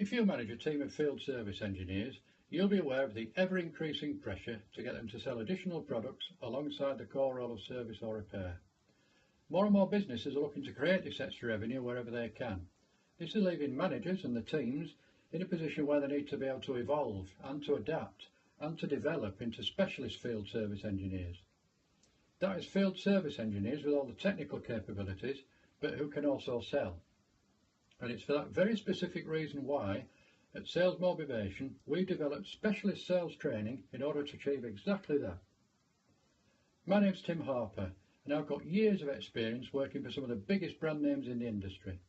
If you manage a team of field service engineers, you'll be aware of the ever-increasing pressure to get them to sell additional products alongside the core role of service or repair. More and more businesses are looking to create this extra revenue wherever they can. This is leaving managers and the teams in a position where they need to be able to evolve and to adapt and to develop into specialist field service engineers. That is field service engineers with all the technical capabilities, but who can also sell. And it's for that very specific reason why, at Sales MOBIvation, we've developed specialist sales training in order to achieve exactly that. My name's Tim Harper, and I've got years of experience working for some of the biggest brand names in the industry.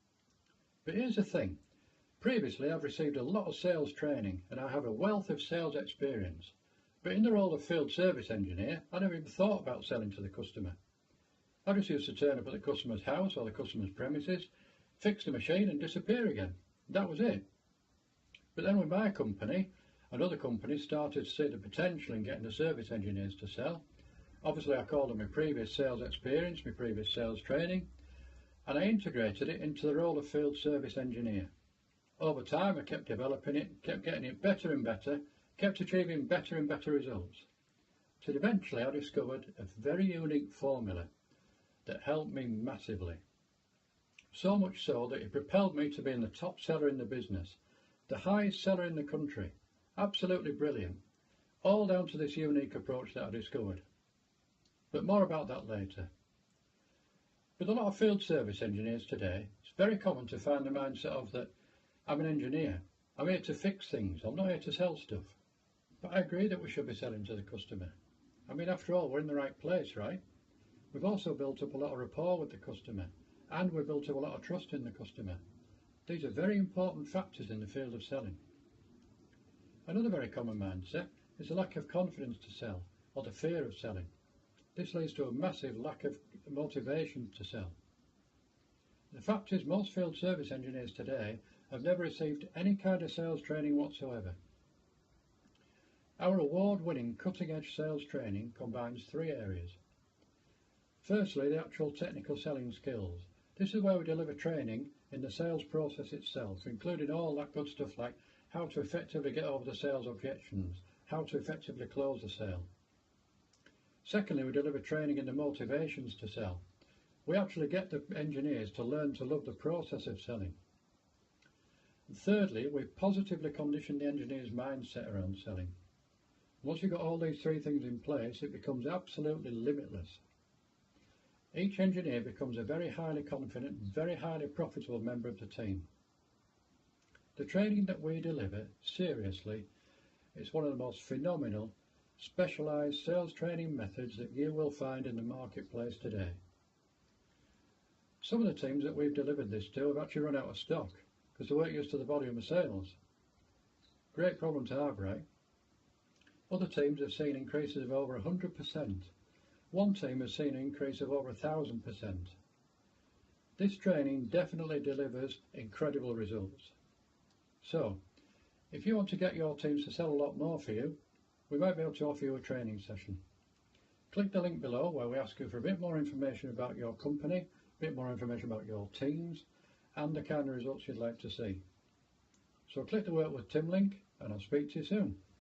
But here's the thing. Previously, I've received a lot of sales training, and I have a wealth of sales experience. But in the role of field service engineer, I never even thought about selling to the customer. I just used to turn up at the customer's house or the customer's premises, fix the machine and disappear again. That was it. But then with my company and other companies started to see the potential in getting the service engineers to sell. Obviously I called on my previous sales experience, my previous sales training, and I integrated it into the role of field service engineer. Over time I kept developing it, kept getting it better and better, kept achieving better and better results. Till eventually I discovered a very unique formula that helped me massively. So much so that it propelled me to being the top seller in the business, the highest seller in the country. Absolutely brilliant. All down to this unique approach that I discovered. But more about that later. With a lot of field service engineers today, it's very common to find the mindset of that I'm an engineer, I'm here to fix things, I'm not here to sell stuff. But I agree that we should be selling to the customer. I mean, after all, we're in the right place, right? We've also built up a lot of rapport with the customer, and we've built up a lot of trust in the customer. These are very important factors in the field of selling. Another very common mindset is a lack of confidence to sell, or the fear of selling. This leads to a massive lack of motivation to sell. The fact is, most field service engineers today have never received any kind of sales training whatsoever. Our award-winning cutting-edge sales training combines three areas. Firstly, the actual technical selling skills. This is where we deliver training in the sales process itself, including all that good stuff like how to effectively get over the sales objections, how to effectively close the sale. Secondly, we deliver training in the motivations to sell. We actually get the engineers to learn to love the process of selling. And thirdly, we positively condition the engineer's mindset around selling. Once you've got all these three things in place, it becomes absolutely limitless. Each engineer becomes a very highly confident, very highly profitable member of the team. The training that we deliver, seriously, is one of the most phenomenal, specialised sales training methods that you will find in the marketplace today. Some of the teams that we've delivered this to have actually run out of stock because they weren't used to the volume of sales. Great problem to have, right? Other teams have seen increases of over 100%. One team has seen an increase of over 1,000%. This training definitely delivers incredible results. So, if you want to get your teams to sell a lot more for you, we might be able to offer you a training session. Click the link below where we ask you for a bit more information about your company, a bit more information about your teams, and the kind of results you'd like to see. So click the Work with Tim link, and I'll speak to you soon.